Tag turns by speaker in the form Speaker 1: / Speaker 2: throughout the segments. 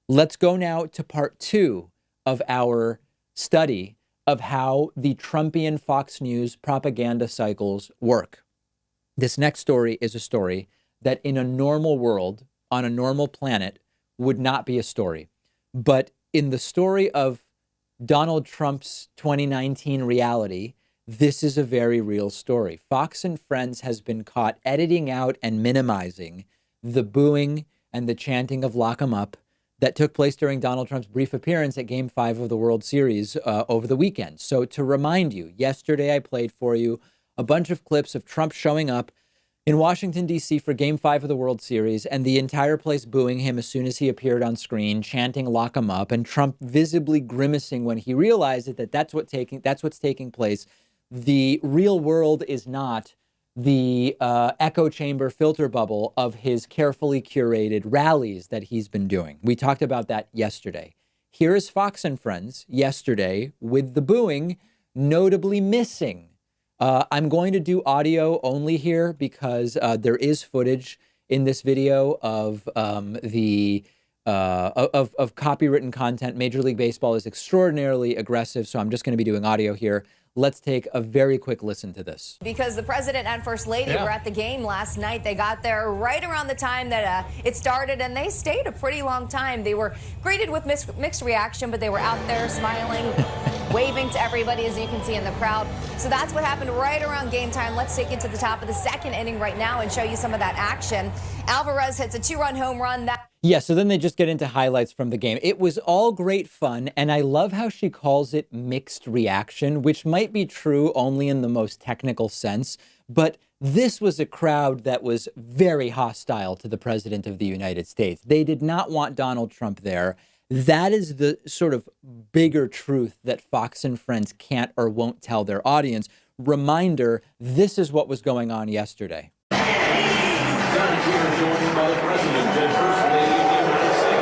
Speaker 1: Let's go now to part 2 of our study of how the Trumpian Fox News propaganda cycles work. This next story is a story that in a normal world, on a normal planet, would not be a story. But in the story of Donald Trump's 2019 reality, this is a very real story. Fox and Friends has been caught editing out and minimizing the booing and the chanting of "Lock 'em up" that took place during Donald Trump's brief appearance at Game 5 of the World Series over the weekend. So to remind you, yesterday I played for you a bunch of clips of Trump showing up in Washington, D.C. for Game 5 of the World Series, and the entire place booing him as soon as he appeared on screen, chanting "Lock 'em up," and Trump visibly grimacing when he realized that that's what's taking place. The real world is not the echo chamber filter bubble of his carefully curated rallies that he's been doing. We talked about that yesterday. Here is Fox and Friends yesterday with the booing notably missing. I'm going to do audio only here because there is footage in this video of the copywritten content. Major League Baseball is extraordinarily aggressive, so I'm just going to be doing audio here. Let's take a very quick listen to this.
Speaker 2: Because the president and first lady were at the game last night. They got there right around the time that it started, and they stayed a pretty long time. They were greeted with mixed reaction, but they were out there smiling, waving to everybody, as you can see in the crowd. So that's what happened right around game time. Let's take you to the top of the second inning right now and show you some of that action. Alvarez hits a 2-run home run.
Speaker 1: Yeah, so then they just get into highlights from the game. It was all great fun, and I love how she calls it mixed reaction, which might be true only in the most technical sense, but this was a crowd that was very hostile to the president of the United States. They did not want Donald Trump there. That is the sort of bigger truth that Fox and Friends can't or won't tell their audience. Reminder, this is what was going on yesterday.
Speaker 3: Joined by the president and first lady of the United States.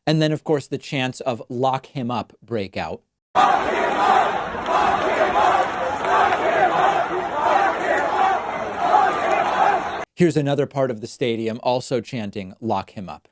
Speaker 1: And then, of course, the chants of "Lock him up" break out.
Speaker 3: Lock him up! Lock him up! Lock him up! Lock him up! Lock him up!
Speaker 1: Here's another part of the stadium also chanting "Lock him up."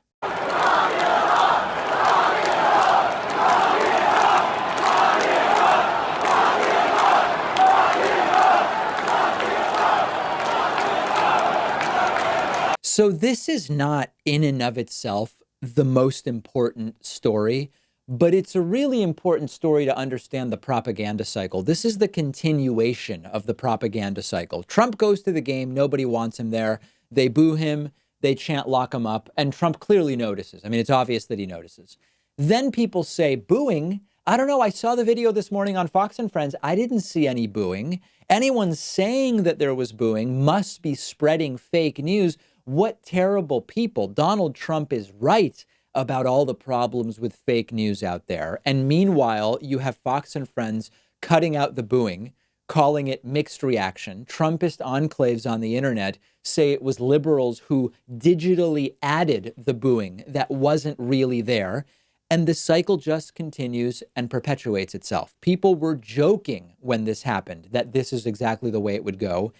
Speaker 1: So this is not in and of itself the most important story, but it's a really important story to understand the propaganda cycle. This is the continuation of the propaganda cycle. Trump goes to the game. Nobody wants him there. They boo him. They chant "Lock him up." And Trump clearly notices. I mean, it's obvious that he notices. Then people say booing. I don't know. I saw the video this morning on Fox and Friends. I didn't see any booing. Anyone saying that there was booing must be spreading fake news. What terrible people. Donald Trump is right about all the problems with fake news out there. And meanwhile, you have Fox and Friends cutting out the booing, calling it mixed reaction. Trumpist enclaves on the internet say it was liberals who digitally added the booing that wasn't really there. And the cycle just continues and perpetuates itself. People were joking when this happened that this is exactly the way it would go.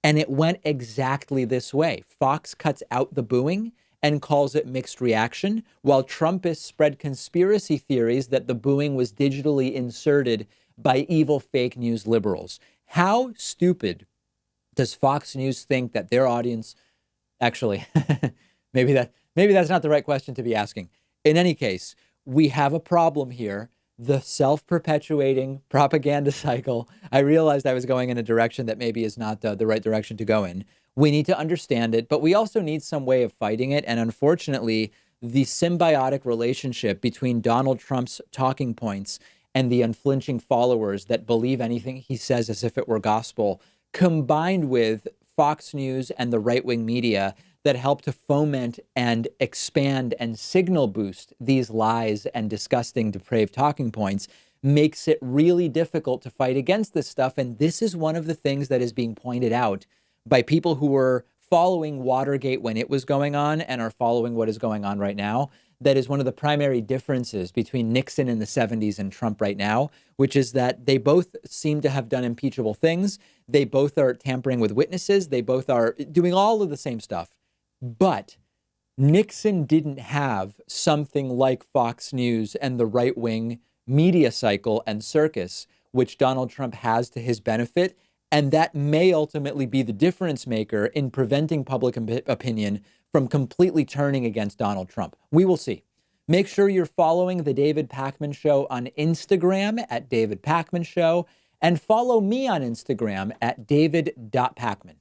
Speaker 1: And it went exactly this way. Fox cuts out the booing and calls it mixed reaction, while Trumpists spread conspiracy theories that the booing was digitally inserted by evil fake news liberals. How stupid does Fox News think that their audience actually, maybe that's not the right question to be asking. In any case, we have a problem here. The self-perpetuating propaganda cycle. I realized I was going in a direction that maybe is not the right direction to go in. We need to understand it, but we also need some way of fighting it. And unfortunately, the symbiotic relationship between Donald Trump's talking points and the unflinching followers that believe anything he says as if it were gospel, combined with Fox News and the right-wing media that help to foment and expand and signal boost these lies and disgusting, depraved talking points, makes it really difficult to fight against this stuff. And this is one of the things that is being pointed out by people who were following Watergate when it was going on and are following what is going on right now, that is one of the primary differences between Nixon in the 70s and Trump right now, which is that they both seem to have done impeachable things. They both are tampering with witnesses. They both are doing all of the same stuff. But Nixon didn't have something like Fox News and the right-wing media cycle and circus, which Donald Trump has to his benefit. And that may ultimately be the difference maker in preventing public opinion from completely turning against Donald Trump. We will see. Make sure you're following The David Pakman Show on Instagram at David Pakman Show, and follow me on Instagram at david.pakman.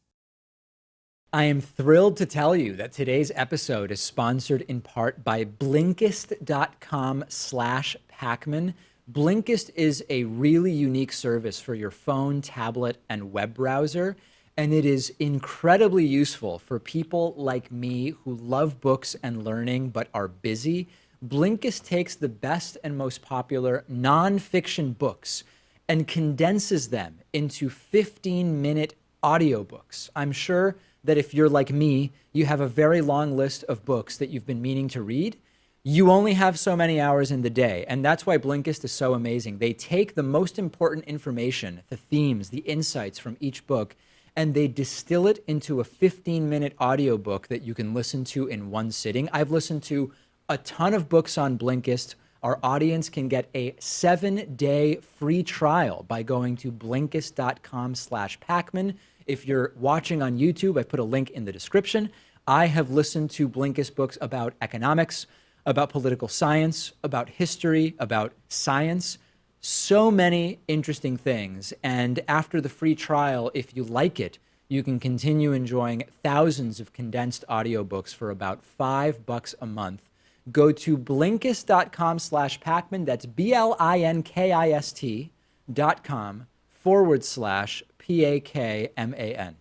Speaker 1: I am thrilled to tell you that today's episode is sponsored in part by Blinkist.com/Pakman. Blinkist is a really unique service for your phone, tablet, and web browser, and it is incredibly useful for people like me who love books and learning but are busy. Blinkist takes the best and most popular nonfiction books and condenses them into 15-minute audiobooks. I'm sure that if you're like me, you have a very long list of books that you've been meaning to read. You only have so many hours in the day, and that's why Blinkist is so amazing. They take the most important information, the themes, the insights from each book, and they distill it into a 15-minute audiobook that you can listen to in one sitting. I've listened to a ton of books on Blinkist. Our audience can get a 7-day free trial by going to Blinkist.com/Pakman. If you're watching on YouTube, I put a link in the description. I have listened to Blinkist books about economics, about political science, about history, about science, so many interesting things. And after the free trial, if you like it, you can continue enjoying thousands of condensed audiobooks for about $5 a month. Go to Blinkist.com/Pakman. That's BLINKIST.com/PAKMAN.